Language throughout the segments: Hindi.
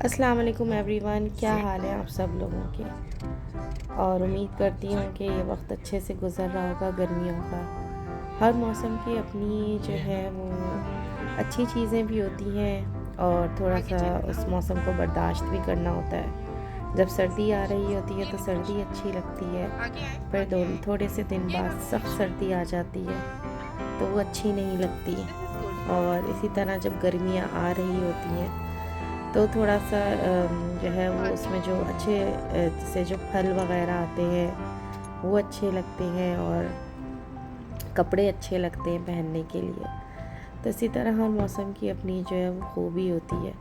अस्सलाम वालेकुम एवरीवन, क्या हाल है आप सब लोगों के। और उम्मीद करती हूँ कि ये वक्त अच्छे से गुज़र रहा होगा गर्मियों का। हर मौसम की अपनी जो है वो अच्छी चीज़ें भी होती हैं और थोड़ा सा उस मौसम को बर्दाश्त भी करना होता है। जब सर्दी आ रही होती है तो सर्दी अच्छी लगती है, फिर थोड़े से दिन बाद सख्त सर्दी आ जाती है तो वो अच्छी नहीं लगती। और इसी तरह जब गर्मियाँ आ रही होती हैं तो थोड़ा सा जो है वो उसमें जो अच्छे से जो फल वगैरह आते हैं वो अच्छे लगते हैं और कपड़े अच्छे लगते हैं पहनने के लिए। तो इसी तरह हर मौसम की अपनी जो है वो खूबी होती है।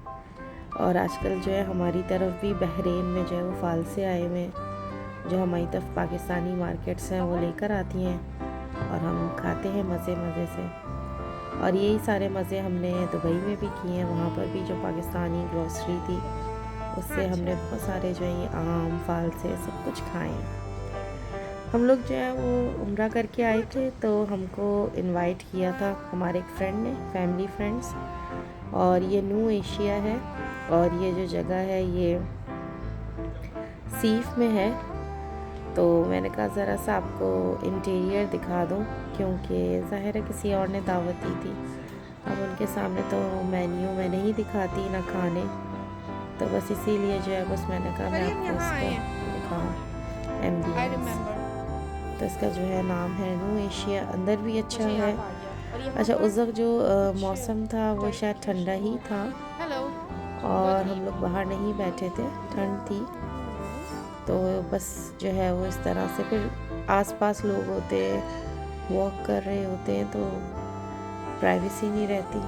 और आजकल जो है हमारी तरफ भी बहरीन में जो है वो फाल से आए हुए हैं, जो हमारी तरफ पाकिस्तानी मार्केट्स हैं वो लेकर आती हैं और हम खाते हैं मज़े मज़े से। और यही सारे मज़े हमने दुबई में भी किए हैं। वहाँ पर भी जो पाकिस्तानी ग्रोसरी थी उससे हमने बहुत सारे जो है ये आम फाल से सब कुछ खाए हैं। हम लोग जो है वो उम्रा करके आए थे तो हमको इनवाइट किया था हमारे एक फ्रेंड ने, फैमिली फ्रेंड्स। और ये न्यू एशिया है और ये जो जगह है ये सीफ में है। तो मैंने कहा ज़रा सा आपको इंटीरियर दिखा दूँ, क्योंकि ज़ाहिर है किसी और ने दावत दी थी। अब उनके सामने तो मेन्यू मैं नहीं दिखाती ना खाने, तो बस इसीलिए जो है बस मैंने कहा मैं आपको इसका दिखाऊँ। एम्बियंस तो इसका जो है नाम है न्यू एशिया। अंदर भी अच्छा है। अच्छा, उस वक्त जो मौसम था वो शायद ठंडा ही था और हम लोग बाहर नहीं बैठे थे, ठंड थी। तो बस जो है वो इस तरह से फिर आसपास लोग होते हैं, वॉक कर रहे होते हैं तो प्राइवेसी नहीं रहती।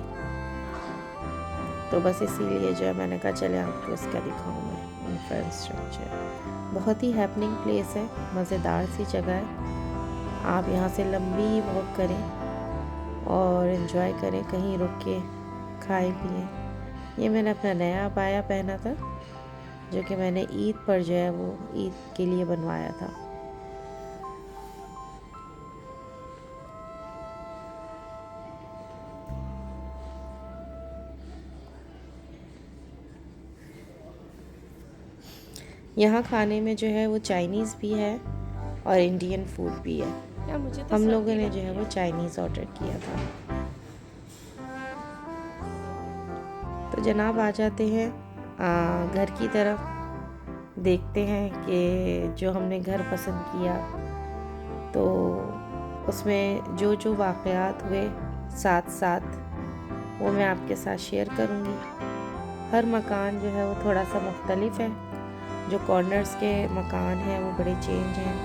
तो बस इसीलिए जो है मैंने कहा चले आपको इसका दिखाऊँ मैं इंफ्रास्ट्रक्चर। बहुत ही हैपनिंग प्लेस है, मज़ेदार सी जगह है। आप यहाँ से लंबी वॉक करें और एंजॉय करें, कहीं रुक के खाएं पिएं। ये मैंने अपना नया अबाया पहना था जो कि मैंने ईद पर जो है वो ईद के लिए बनवाया था। यहाँ खाने में जो है वो चाइनीज़ भी है और इंडियन फूड भी है। हम लोगों ने जो है वो चाइनीज़ ऑर्डर किया था। तो जनाब आ जाते हैं घर की तरफ। देखते हैं कि जो हमने घर पसंद किया तो उसमें जो जो वाक़यात हुए साथ साथ वो मैं आपके साथ शेयर करूँगी। हर मकान जो है वो थोड़ा सा मुख्तलिफ है। जो कॉर्नर्स के मकान हैं वो बड़े चेंज हैं।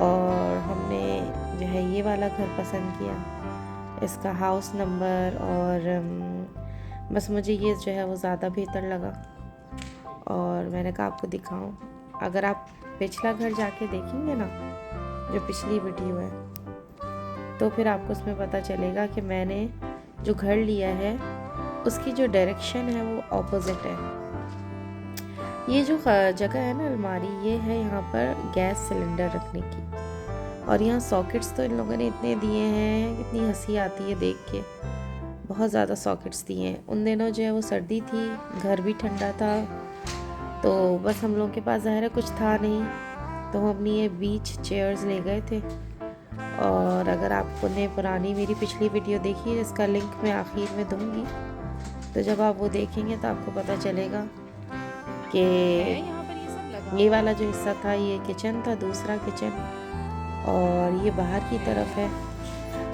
और हमने जो है ये वाला घर पसंद किया, इसका हाउस नंबर, और बस मुझे ये जो है वो ज़्यादा बेहतर लगा और मैंने कहा आपको दिखाऊं। अगर आप पिछला घर जाके देखेंगे ना, जो पिछली वीडियो है, तो फिर आपको उसमें पता चलेगा कि मैंने जो घर लिया है उसकी जो डायरेक्शन है वो ऑपोजिट है। ये जो जगह है ना अलमारी, ये है यहाँ पर गैस सिलेंडर रखने की। और यहाँ सॉकेट्स तो इन लोगों ने इतने दिए हैं, कितनी हंसी आती है देख के। बहुत ज़्यादा सॉकेट्स दिए हैं। उन दिनों जो है वो सर्दी थी, घर भी ठंडा था, तो बस हम लोगों के पास ज़ाहिर है कुछ था नहीं, तो हम अपनी ये बीच चेयर्स ले गए थे। और अगर आपने पुरानी मेरी पिछली वीडियो देखी है, इसका लिंक मैं आखिर में दूंगी, तो जब आप वो देखेंगे तो आपको पता चलेगा कि ये वाला जो हिस्सा था ये किचन था, दूसरा किचन, और ये बाहर की तरफ है।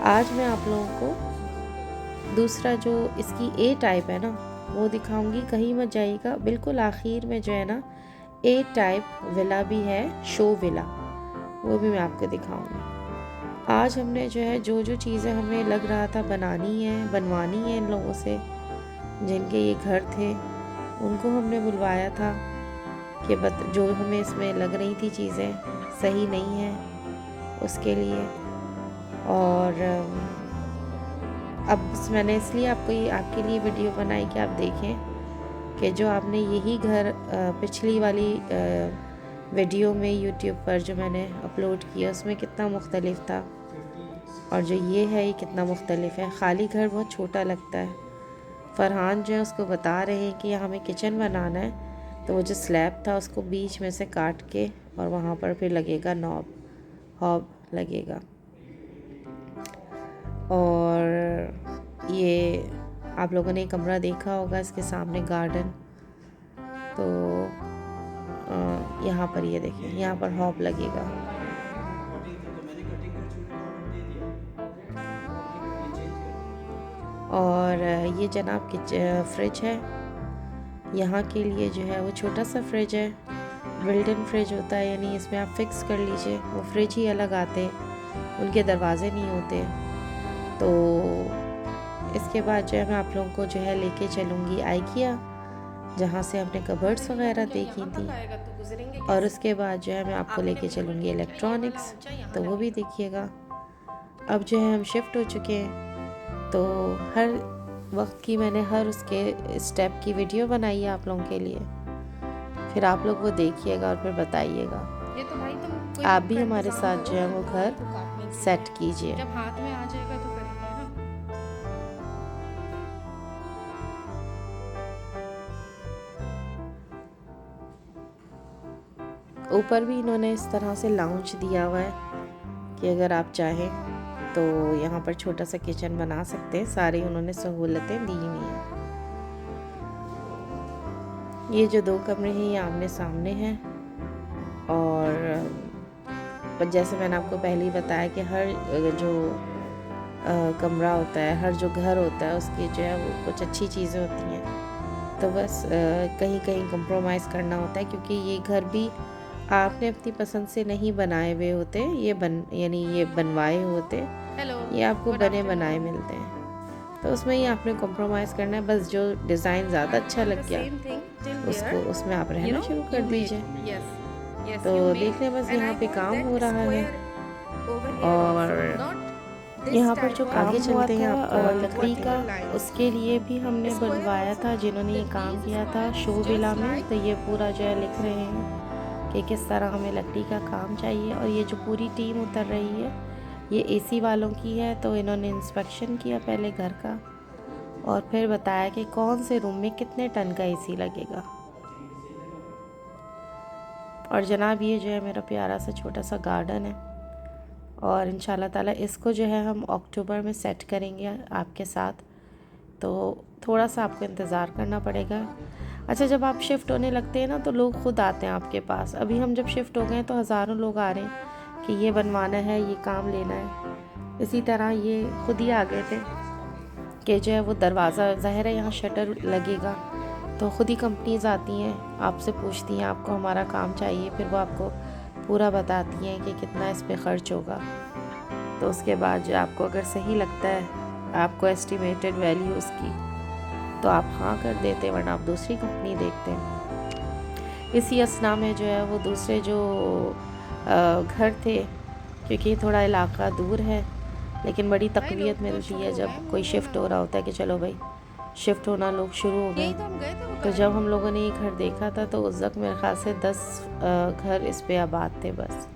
आज मैं आप लोगों को दूसरा जो इसकी ए टाइप है ना वो दिखाऊंगी। कहीं मत जाइएगा, बिल्कुल आखिर में जो है ना ए टाइप विला भी है, शो विला, वो भी मैं आपको दिखाऊंगी। आज हमने जो है जो जो चीज़ें हमें लग रहा था बनवानी है इन लोगों से जिनके ये घर थे, उनको हमने बुलवाया था कि जो हमें इसमें लग रही थी चीज़ें सही नहीं हैं उसके लिए। और अब मैंने इसलिए आपके लिए वीडियो बनाई कि आप देखें कि जो आपने यही घर पिछली वाली वीडियो में यूट्यूब पर जो मैंने अपलोड किया उसमें कितना मुख्तलिफ था और जो ये है ये कितना मुख्तलिफ है। खाली घर बहुत छोटा लगता है फरहान जो है उसको बता रहे हैं कि यहाँ हमें किचन बनाना है, तो वो जो स्लैब था उसको बीच में से काट के और वहाँ पर फिर लगेगा हॉब लगेगा। और ये आप लोगों ने कमरा देखा होगा, इसके सामने गार्डन, तो यहाँ पर ये देखें, यहाँ पर हॉब लगेगा। और ये जनाब फ्रिज है, यहाँ के लिए जो है वो छोटा सा फ्रिज है, बिल्ट-इन फ्रिज होता है, यानी इसमें आप फिक्स कर लीजिए। वो फ्रिज ही अलग आते हैं, उनके दरवाजे नहीं होते। तो इसके बाद जो है मैं आप लोगों को जो है लेके चलूँगी आइकिया, जहाँ से हमने कबर्ड्स वगैरह देखी थी, और उसके बाद जो है मैं आपको लेके चलूँगी इलेक्ट्रॉनिक्स, तो वो भी देखिएगा। अब जो है हम शिफ्ट हो चुके हैं, तो हर वक्त की मैंने हर उसके स्टेप की वीडियो बनाई है आप लोगों के लिए, फिर आप लोग वो देखिएगा और फिर बताइएगा। आप भी हमारे साथ जो है वो घर सेट कीजिए। जब हाथ में आ जाएगा तो करेंगे ना। ऊपर भी इन्होंने इस तरह से लाउंज दिया हुआ है कि अगर आप चाहें तो यहाँ पर छोटा सा किचन बना सकते हैं, सारी उन्होंने सहूलतें दी हुई हैं। ये जो 2 कमरे हैं ये आमने सामने हैं, और जैसे मैंने आपको पहले ही बताया कि हर जो कमरा होता है, हर जो घर होता है उसकी जो है वो कुछ अच्छी चीज़ें होती हैं, तो बस कहीं कहीं कंप्रोमाइज़ करना होता है, क्योंकि ये घर भी आपने अपनी पसंद से नहीं बनाए हुए होते, ये बनवाए होते, ये आपको बने बनाए मिलते हैं, तो उसमें ही आपने कंप्रोमाइज़ करना है। बस जो डिज़ाइन ज़्यादा अच्छा लग गया उसमें आप रहना शुरू कर दीजिए। तो देख लें, बस यहाँ पे काम हो रहा है, और यहाँ पर जो आगे चलते हैं आपको लकड़ी का, उसके लिए भी हमने बनवाया था, जिन्होंने ये काम किया था शो विला में, तो ये पूरा जो है लिख रहे हैं कि किस तरह हमें लकड़ी का काम चाहिए। और ये जो पूरी टीम उतर रही है ये एसी वालों की है, तो इन्होंने इंस्पेक्शन किया पहले घर का, और फिर बताया कि कौन से रूम में कितने टन का एसी लगेगा। और जनाब ये जो है मेरा प्यारा सा छोटा सा गार्डन है, और इंशाल्लाह ताला इसको जो है हम अक्टूबर में सेट करेंगे आपके साथ, तो थोड़ा सा आपको इंतज़ार करना पड़ेगा। अच्छा, जब आप शिफ्ट होने लगते हैं ना तो लोग खुद आते हैं आपके पास। अभी हम जब शिफ्ट हो गए तो हज़ारों लोग आ रहे हैं कि ये बनवाना है, ये काम लेना है। इसी तरह ये खुद ही आ गए थे कि जो है वो दरवाज़ा, ज़ाहिर है यहाँ शटर लगेगा, तो ख़ुद ही कंपनीज़ आती हैं, आपसे पूछती हैं आपको हमारा काम चाहिए, फिर वो आपको पूरा बताती हैं कि कितना इस पे ख़र्च होगा। तो उसके बाद जो आपको अगर सही लगता है, आपको एस्टिमेटेड वैल्यू उसकी, तो आप हाँ कर देते, वरना आप दूसरी कंपनी देखते हैं। इसी असना में जो है वो दूसरे जो घर थे, क्योंकि थोड़ा इलाका दूर है, लेकिन बड़ी तक़वियत मिलती है जब कोई शिफ्ट हो रहा होता है कि चलो भाई शिफ्ट होना, लोग शुरू हो गए। तो जब हम लोगों ने ये घर देखा था तो उस वक्त मेरे ख़्याल से 10 घर इस पे आबाद थे बस।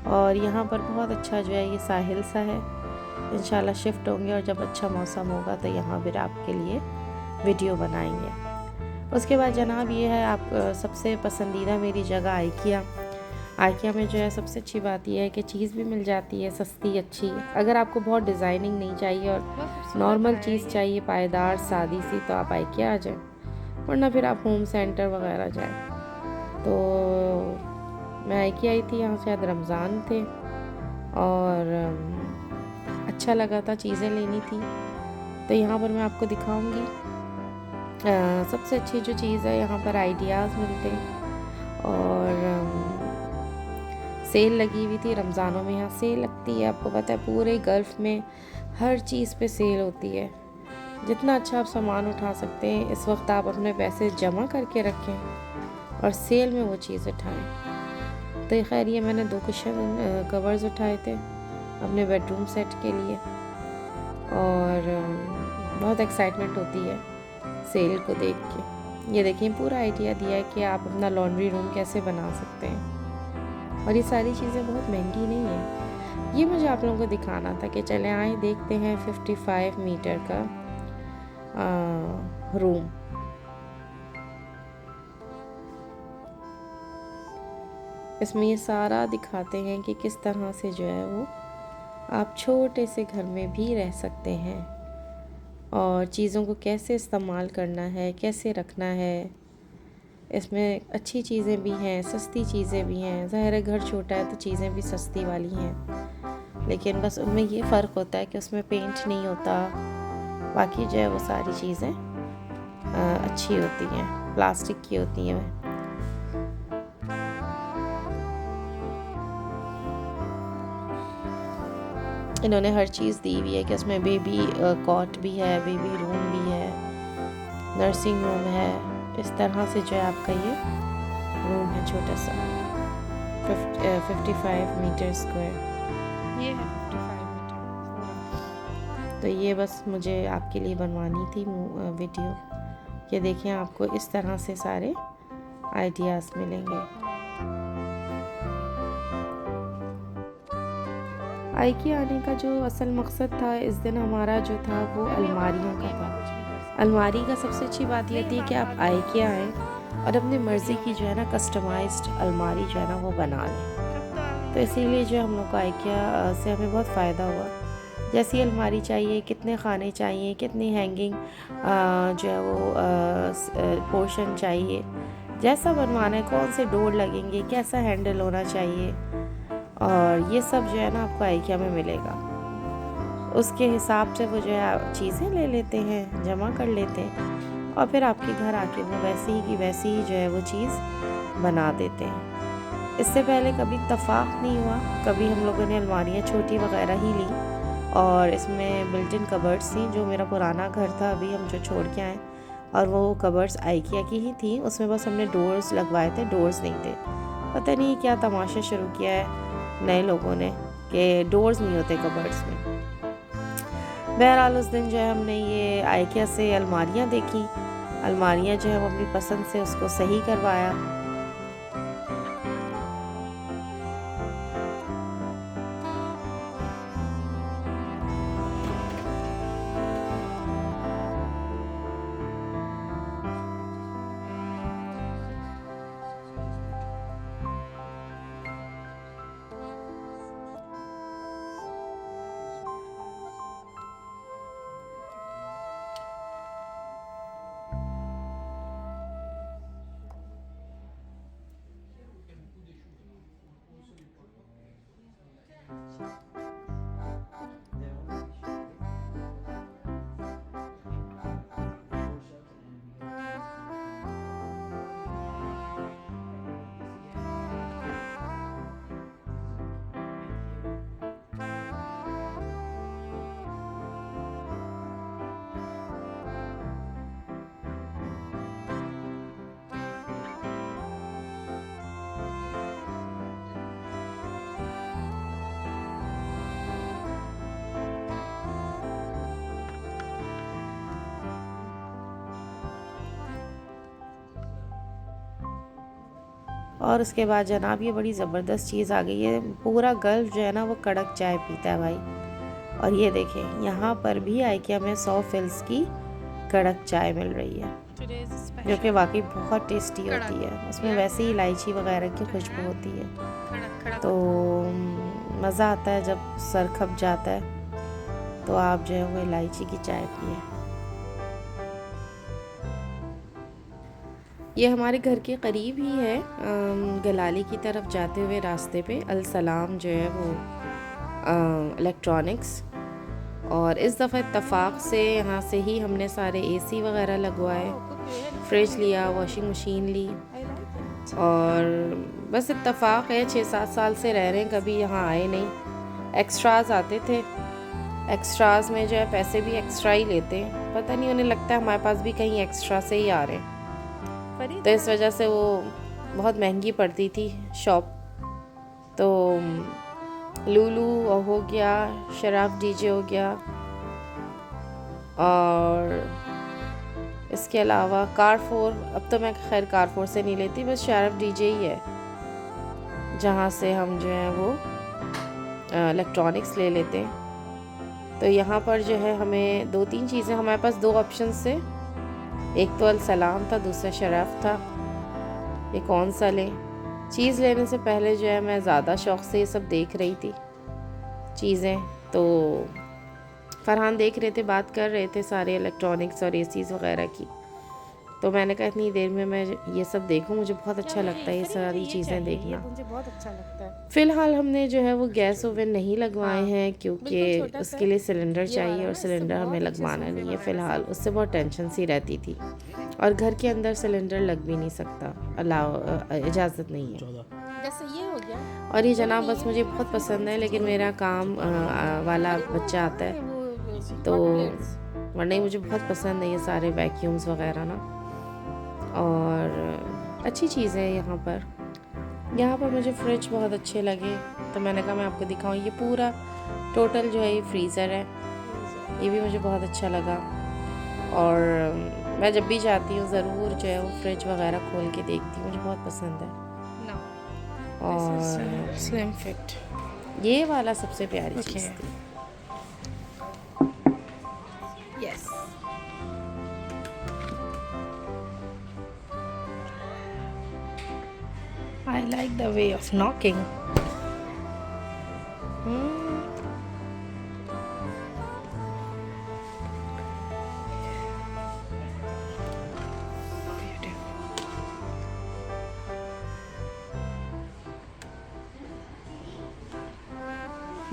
और यहाँ पर बहुत अच्छा जो है ये साहिल सा है, इंशाल्लाह शिफ्ट होंगे और जब अच्छा मौसम होगा तो यहाँ फिर आपके लिए वीडियो बनाएंगे। उसके बाद जनाब ये है आप सबसे पसंदीदा मेरी जगह आइकिया में जो है सबसे अच्छी बात यह है कि चीज़ भी मिल जाती है सस्ती अच्छी। अगर आपको बहुत डिज़ाइनिंग नहीं चाहिए और नॉर्मल चीज़ चाहिए, पायदार सादी सी, तो आप आइकिया आ जाएं, वरना फिर आप होम सेंटर वगैरह जाएं। तो मैं आइकिया आई थी, यहाँ शायद रमज़ान थे और अच्छा लगा था, चीज़ें लेनी थी, तो यहाँ पर मैं आपको दिखाऊंगी। सबसे अच्छी जो चीज़ है, यहाँ पर आइडियाज़ मिलते हैं और सेल लगी हुई थी रमज़ानों में। यहाँ सेल लगती है, आपको पता है पूरे गल्फ़ में हर चीज़ पे सेल होती है। जितना अच्छा आप सामान उठा सकते हैं इस वक्त आप अपने पैसे जमा करके रखें और सेल में वो चीज़ उठाएं। तो खैर ये मैंने 2 कुशन कवर्स उठाए थे अपने बेडरूम सेट के लिए, और बहुत एक्साइटमेंट होती है सेल को देख के। ये देखिए पूरा आइडिया दिया है कि आप अपना लॉन्ड्री रूम कैसे बना सकते हैं, और ये सारी चीज़ें बहुत महंगी नहीं है। ये मुझे आप लोगों को दिखाना था कि चले आए देखते हैं 55 मीटर का रूम। इसमें ये सारा दिखाते हैं कि किस तरह से जो है वो आप छोटे से घर में भी रह सकते हैं और चीज़ों को कैसे इस्तेमाल करना है, कैसे रखना है। इसमें अच्छी चीज़ें भी हैं, सस्ती चीज़ें भी हैं। ज़ाहिर है घर छोटा है तो चीज़ें भी सस्ती वाली हैं, लेकिन बस उनमें ये फ़र्क होता है कि उसमें पेंट नहीं होता। बाकी जो है वो सारी चीज़ें अच्छी होती हैं, प्लास्टिक की होती हैं। इन्होंने हर चीज़ दी हुई है कि उसमें बेबी कॉट भी है, बेबी रूम भी है, नर्सिंग रूम है। इस तरह से जो है आपका ये रूम है छोटा सा, 55 मीटर स्क्वायर। ये है 55 मीटर। तो ये बस मुझे आपके लिए बनवानी थी वीडियो कि देखें आपको इस तरह से सारे आइडियाज़ मिलेंगे। आइकिया आने का जो असल मकसद था इस दिन हमारा जो था वो अलमारियों का था। अलमारी का सबसे अच्छी बात ये थी कि आप आइकिया आएँ और अपनी मर्ज़ी की जो है ना कस्टमाइज्ड अलमारी जो है ना वो बना लें। तो इसीलिए जो हम लोग को आइकिया से हमें बहुत फ़ायदा हुआ। जैसी अलमारी चाहिए, कितने खाने चाहिए, कितनी हैंगिंग जो है वो पोर्शन चाहिए, जैसा बनवाना है, कौन से डोर लगेंगे, कैसा हैंडल होना चाहिए, और ये सब जो है ना आपको आइकिया में मिलेगा। उसके हिसाब से वो जो है चीज़ें ले लेते हैं, जमा कर लेते हैं और फिर आपके घर आके वो वैसी ही की वैसी ही जो है वो चीज़ बना देते हैं। इससे पहले कभी इत्तेफाक नहीं हुआ, कभी हम लोगों ने अलमारियाँ छोटी वगैरह ही ली और इसमें बिल्ट इन कबर्ड्स थी। जो मेरा पुराना घर था अभी हम जो छोड़ के आए, और वो कबर्ड्स आइकिया की ही थी, उसमें बस हमने डोर्स लगवाए थे, डोर्स नहीं थे। पता नहीं क्या तमाशा शुरू किया है नए लोगों ने कि डोर्स नहीं होते कबर्ड्स में। बहरहाल उस दिन जो है हमने ये आइकिया से अलमारियाँ देखी, अलमारियाँ जो है वो अपनी पसंद से उसको सही करवाया। और उसके बाद जनाब ये बड़ी ज़बरदस्त चीज़ आ गई है, पूरा गल्फ जो है ना वो कड़क चाय पीता है भाई। और ये देखें यहाँ पर भी आइकिया में 100 फिल्स की कड़क चाय मिल रही है, जो कि वाकई बहुत टेस्टी होती है। उसमें वैसे ही इलायची वगैरह की खुशबू होती है, तो मज़ा आता है जब सर खप जाता है तो आप जो है वो इलायची की चाय पिए। ये हमारे घर के करीब ही है, गलाली की तरफ जाते हुए रास्ते पे अल सलाम जो है वो इलेक्ट्रॉनिक्स। और इस दफ़ा इत्तेफाक से यहाँ से ही हमने सारे एसी वगैरह लगवाए, फ्रिज लिया, वॉशिंग मशीन ली। और बस इत्तेफाक है 6-7 साल से रह रहे हैं, कभी यहाँ आए नहीं। एक्स्ट्राज आते थे, एक्स्ट्राज में जो है पैसे भी एक्स्ट्रा ही लेते हैं, पता नहीं उन्हें लगता है हमारे पास भी कहीं एक्स्ट्रा से ही आ रहे हैं, तो इस वजह से वो बहुत महंगी पड़ती थी शॉप। तो लूलू हो गया, शराफ डीजे हो गया, और इसके अलावा कारफोर, अब तो मैं खैर कारफोर से नहीं लेती, बस शराफ डीजे ही है जहाँ से हम जो है वो इलेक्ट्रॉनिक्स ले लेते हैं। तो यहाँ पर जो है हमें 2-3 चीज़ें, हमारे पास 2 ऑप्शन थे, एक तो अल सलाम था, दूसरा शरफ था, ये कौन सा लें। चीज़ लेने से पहले जो है मैं ज़्यादा शौक़ से ये सब देख रही थी चीज़ें, तो फरहान देख रहे थे, बात कर रहे थे सारे इलेक्ट्रॉनिक्स और एसीज़ वगैरह की, तो मैंने कहा इतनी देर में मैं ये सब देखूं, मुझे बहुत अच्छा लगता है ये सारी चीज़ें देखना। मुझे बहुत अच्छा लगता है। फ़िलहाल हमने जो है वो गैस ओवन नहीं लगवाए हाँ, हैं क्योंकि उसके लिए सिलेंडर चाहिए और सिलेंडर हमें लगवाना नहीं है फ़िलहाल, उससे बहुत टेंशन सी रहती थी और घर के अंदर सिलेंडर लग भी नहीं सकता, इजाज़त नहीं है। जैसे ये हो गया और ये जनाब बस मुझे बहुत पसंद है, लेकिन मेरा काम वाला बच्चा आता है तो, वरना मुझे बहुत पसंद है ये सारे वैक्यूम्स वगैरह ना। और अच्छी चीज़ है यहाँ पर मुझे फ्रिज बहुत अच्छे लगे, तो मैंने कहा मैं आपको दिखाऊं। ये पूरा टोटल जो है ये फ्रीज़र है, ये भी मुझे बहुत अच्छा लगा। और मैं जब भी जाती हूँ ज़रूर जो है वो फ्रिज वगैरह खोल के देखती हूँ, मुझे बहुत पसंद है। और स्लिम फिट, ये वाला सबसे प्यारी चीज़ थी। Yes. I like the way of knocking.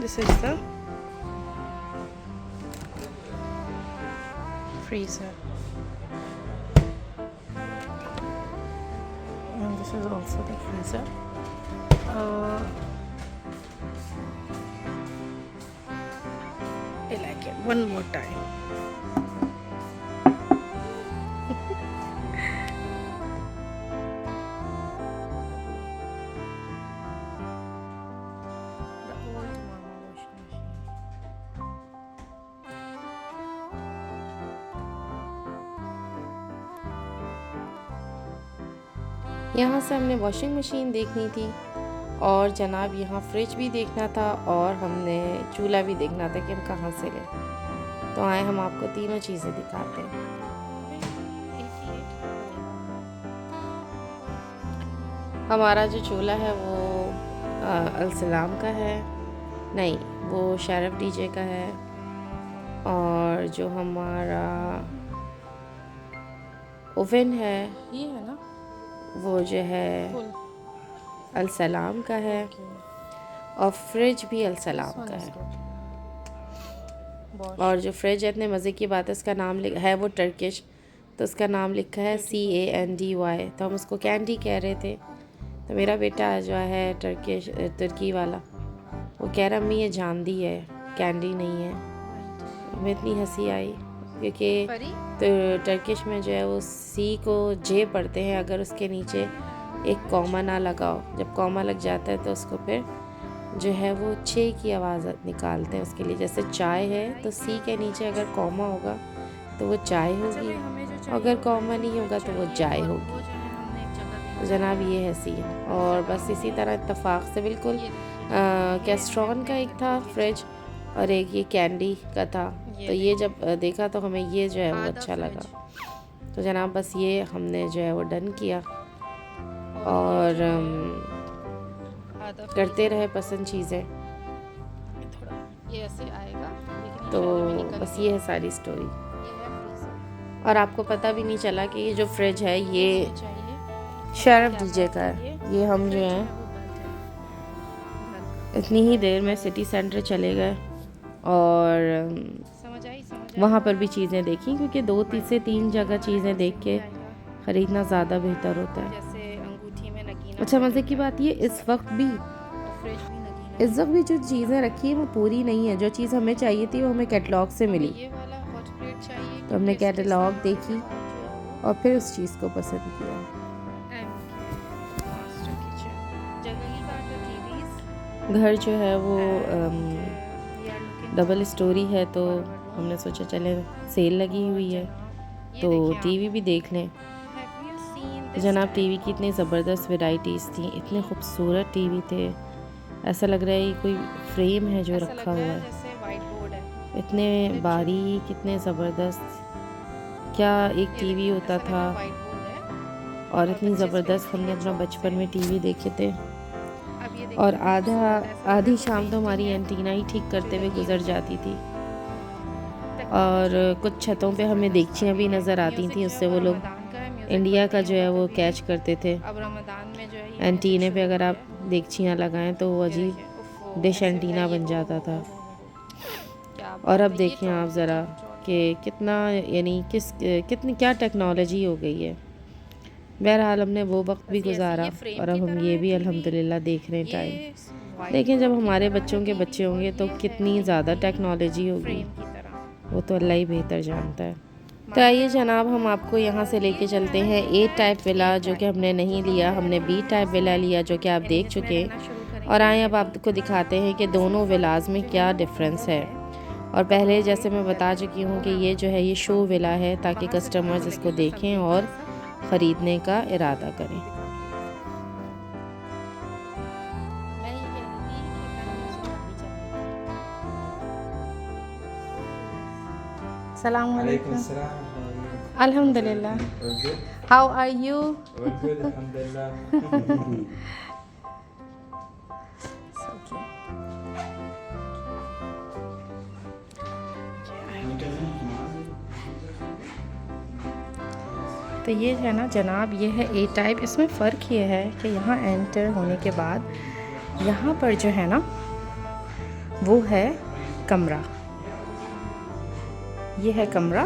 This is the freezer. And this is also the freezer. I like it. One more time. The old mama washing machine. यहाँ से हमने वॉशिंग मशीन देखनी थी और जनाब यहाँ फ्रिज भी देखना था और हमने चूल्हा भी देखना था कि हम कहाँ से लें। तो आए हम आपको तीनों चीज़ें दिखाते हैं। हमारा जो चूल्हा है वो अल सलाम का है, नहीं वो शरफ डीजे का है। और जो हमारा ओवन है ये है ना, वो जो है फुल अल सलाम का है और फ्रिज भी अल सलाम का है। और जो फ्रिज है, इतने मज़े की बात है, उसका नाम है वो टर्किश, तो उसका नाम लिखा है CANDY, तो हम उसको कैंडी कह रहे थे। तो मेरा बेटा जो है तुर्की वाला, वो कह रहा अम्मी ये जानदी है, कैंडी नहीं है। हमें इतनी हंसी आई क्योंकि तो टर्किश में जो है वो सी को जे पढ़ते हैं अगर उसके नीचे एक कॉमा ना लगाओ। जब कॉमा लग जाता है तो उसको फिर जो है वो चे की आवाज़ निकालते हैं उसके लिए। जैसे चाय है तो सी के नीचे अगर कॉमा होगा तो वो चाय होगी, अगर कॉमा नहीं होगा तो वो जाय होगी। तो जनाब ये है सीन। और बस इसी तरह इत्तेफाक से बिल्कुल कैस्ट्रॉन का एक था फ्रिज और एक ये कैंडी का था। तो ये जब देखा तो हमें ये जो है वो अच्छा लगा। तो जनाब बस ये हमने जो है वो डन किया और करते रहे पसंद चीज़ें। ये ऐसे आएगा, लेकिन तो बस ये है सारी स्टोरी। और आपको पता भी नहीं चला कि ये जो फ्रिज है ये शरफ डीजे का है। ये हम जो है इतनी ही देर में सिटी सेंटर चले गए और वहाँ पर भी चीज़ें देखी, क्योंकि 2 से 3 जगह चीज़ें देख के ख़रीदना ज़्यादा बेहतर होता है। अच्छा मज़े की बात ये इस वक्त भी जो चीज़ें रखी है वो पूरी नहीं है। जो चीज़ हमें चाहिए थी वो हमें कैटलॉग से मिली, तो हमने कैटलॉग देखी और फिर उस चीज़ को पसंद किया। घर जो है वो डबल स्टोरी है, तो हमने सोचा चले सेल लगी हुई है तो टीवी भी देख लें। तो जनाब टीवी की इतनी ज़बरदस्त वैरायटीज़ थी, इतने खूबसूरत टीवी थे, ऐसा लग रहा है ये कोई फ्रेम है जो रखा हुआ है। इतने बारीक, कितने ज़बरदस्त। क्या एक टीवी होता था, वाइट बोर्ड है। और इतनी ज़बरदस्त हमने अपना बचपन में टीवी देखे थे। अब ये देखिए और खूबसूरत ऐसा आधी घर शाम तो पेंटिंग हमारी है एंटीना ही ठीक करते हुए जो लगी गुजर हुई जाती थी। है। और कुछ छतों पे हमें देगचियाँ भी नज़र आती थी, उससे वो लोग रमज़ान का है, म्यूज़िक इंडिया का जो है वो बंद नहीं होगा कैच कभी। करते थे। अब रमज़ान में जो है ये म्यूज़िक एंटीने पे शुरू अगर हो आप गया है। देगचियाँ लगाएं तो वो ये अजीब देखिए, उफ़्फ़ो, डिश ऐसे है एंटीना ये, बन जाता था। क्या और बात अब है, ये देखें आप ट्रॉली ज़रा देखिए, ट्रॉली। कि कितना, यानी कितनी क्या टेक्नोलॉजी हो गई है। बहरहाल हमने वो वक्त भी बस ये ऐसे गुजारा, ये फ्रेम और अब की हम तरह ये है भी टीवी। अल्हम्दुलिल्लाह देख रहे हैं टाइम। ये वाइट देखें जब बोर्ड की हमारे तरह है बच्चों के टीवी बच्चे और होंगे तो ये कितनी है ज़्यादा टीवी टेक्नोलॉजी होगी, फ्रेम की तरह। वो तो अल्लाह ही बेहतर जानता है। तो माना आइए जनाब, हम आपको यहाँ से लेके चलते हैं ए टाइप विला, जो कि हमने नहीं लिया, हमने बी टाइप विला लिया, जो कि आप देख चुके हैं। और आए अब आपको दिखाते हैं कि दोनों विलाज में क्या डिफरेंस है। और पहले जैसे मैं बता चुकी हूँ कि ये जो है ये शो विला है, ताकि कस्टमर्स इसको देखें और ख़रीदने का इरादा करें। सलाम Alaikum अलैकुम। salam. अल्हम्दुलिल्लाह। All good? How are you? All good, alhamdulillah. तो ये है ना जनाब, ये है ए टाइप। इसमें फ़र्क ये है कि यहाँ एंटर होने के बाद यहाँ पर जो है ना वो है कमरा, ये है कमरा।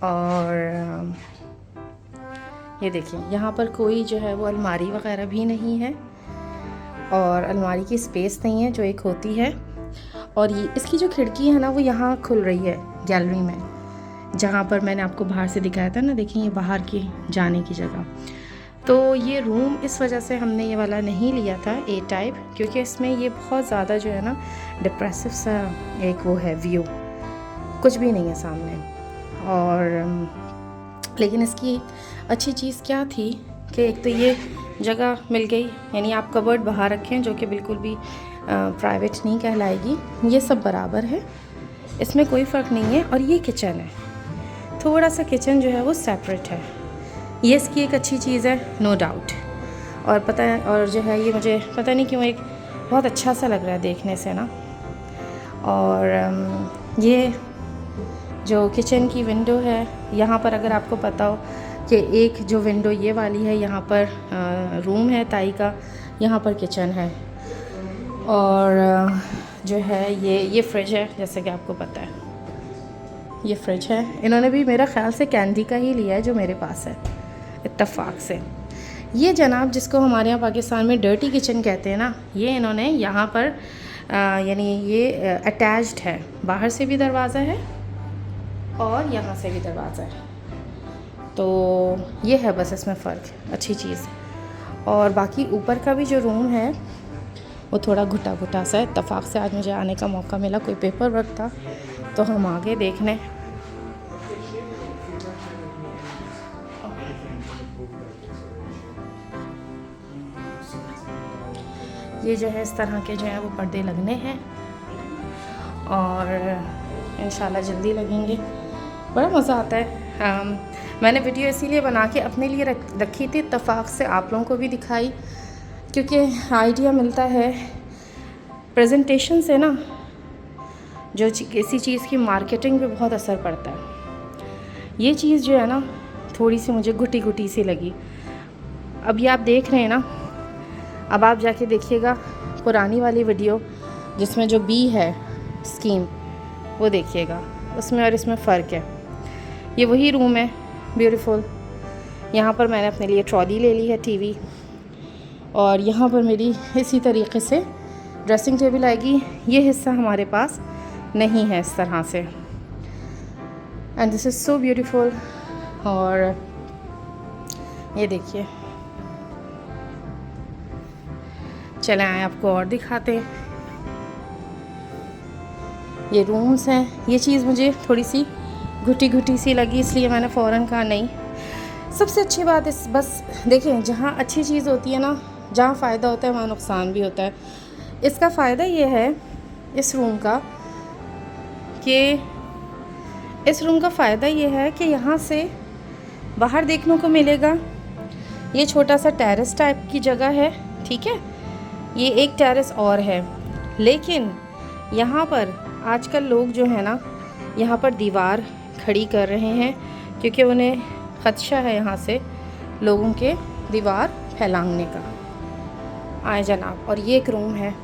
और ये देखिए यहाँ पर कोई जो है वो अलमारी वगैरह भी नहीं है, और अलमारी की स्पेस नहीं है जो एक होती है। और ये इसकी जो खिड़की है ना वो यहाँ खुल रही है गैलरी में, जहाँ पर मैंने आपको बाहर से दिखाया था ना, देखिए ये बाहर की जाने की जगह। तो ये रूम इस वजह से हमने ये वाला नहीं लिया था ए टाइप, क्योंकि इसमें ये बहुत ज़्यादा जो है ना डिप्रेसिव सा एक वो है व्यू, कुछ भी नहीं है सामने। और लेकिन इसकी अच्छी चीज़ क्या थी कि एक तो ये जगह मिल गई, यानी आप कबर्ड बाहर रखें जो कि बिल्कुल भी प्राइवेट नहीं कहलाएगी, ये सब बराबर है, इसमें कोई फ़र्क नहीं है। और ये किचन है, थोड़ा सा किचन जो है वो सेपरेट है, ये इसकी एक अच्छी चीज़ है, नो डाउट। और पता है, और जो है ये मुझे पता नहीं क्यों एक बहुत अच्छा सा लग रहा है देखने से ना। और ये जो किचन की विंडो है, यहाँ पर अगर आपको पता हो कि एक जो विंडो ये वाली है, यहाँ पर रूम है ताई का, यहाँ पर किचन है। और जो है ये फ्रिज है, जैसे कि आपको पता है ये फ्रिज है। इन्होंने भी मेरा ख़्याल से कैंडी का ही लिया है जो मेरे पास है, इत्तेफाक से। ये जनाब जिसको हमारे यहाँ पाकिस्तान में डर्टी किचन कहते हैं ना, ये इन्होंने यहाँ पर यानी ये अटैच्ड है, बाहर से भी दरवाज़ा है और यहाँ से भी दरवाज़ा है। तो ये है बस इसमें फ़र्क, अच्छी चीज़। और बाकी ऊपर का भी जो रूम है वो थोड़ा घुटा घुटा सा है। इत्तेफाक से आज मुझे आने का मौका मिला, कोई पेपर वर्क था तो हम आगे देखने। ये जो है इस तरह के जो है वो पर्दे लगने हैं और इंशाल्लाह जल्दी लगेंगे। बड़ा मज़ा आता है। मैंने वीडियो इसीलिए बना के अपने लिए रखी थी, इत्तेफाक से आप लोगों को भी दिखाई, क्योंकि आइडिया मिलता है प्रेजेंटेशन से ना, जो किसी चीज़ की मार्केटिंग पे बहुत असर पड़ता है। ये चीज़ जो है ना थोड़ी सी मुझे घुटी घुटी सी लगी। अब ये आप देख रहे हैं ना, अब आप जाके देखिएगा पुरानी वाली वीडियो जिसमें जो बी है स्कीम, वो देखिएगा, उसमें और इसमें फ़र्क है। ये वही रूम है, ब्यूटीफुल। यहाँ पर मैंने अपने लिए ट्रॉली ले ली है, टीवी, और यहाँ पर मेरी इसी तरीके से ड्रेसिंग टेबल आएगी। ये हिस्सा हमारे पास नहीं है इस तरह से, and this is so beautiful. और ये देखिए, चले आए आपको और दिखाते हैं। ये रूम्स हैं। ये चीज़ मुझे थोड़ी सी घुटी घुटी सी लगी, इसलिए मैंने फ़ौरन कहा नहीं। सबसे अच्छी बात इस बस देखें, जहाँ अच्छी चीज़ होती है ना, जहाँ फ़ायदा होता है वहाँ नुकसान भी होता है। इसका फ़ायदा ये है इस रूम का कि इस रूम का फ़ायदा ये है कि यहाँ से बाहर देखने को मिलेगा। ये छोटा सा टेरेस टाइप की जगह है, ठीक है। ये एक टेरेस और है, लेकिन यहाँ पर आजकल लोग जो है ना, यहाँ पर दीवार खड़ी कर रहे हैं क्योंकि उन्हें ख़दशा है यहाँ से लोगों के दीवार फैलाने का। आए जनाब, और ये एक रूम है,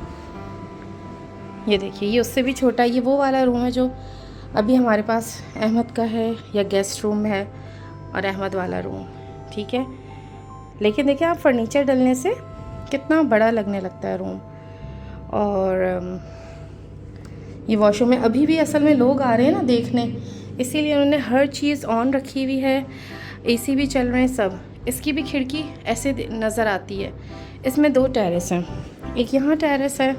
ये देखिए, ये उससे भी छोटा, ये वो वाला रूम है जो अभी हमारे पास अहमद का है, या गेस्ट रूम है, और अहमद वाला रूम, ठीक है। लेकिन देखिए आप फर्नीचर डलने से कितना बड़ा लगने लगता है रूम। और ये वॉशरूम में अभी भी असल में लोग आ रहे हैं ना देखने, इसीलिए उन्होंने हर चीज़ ऑन रखी हुई है, एसी भी चल रहे हैं सब। इसकी भी खिड़की ऐसे नज़र आती है। इसमें 2 टेरेस हैं, एक यहाँ टेरेस है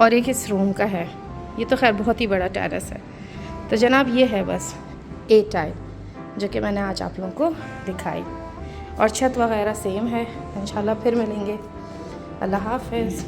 और एक इस रूम का है। ये तो खैर बहुत ही बड़ा टेरेस है। तो जनाब ये है बस ए टाइप जो कि मैंने आज आप लोगों को दिखाई, और छत वगैरह सेम है। इंशाल्लाह फिर मिलेंगे। अल्लाह हाफ़िज़।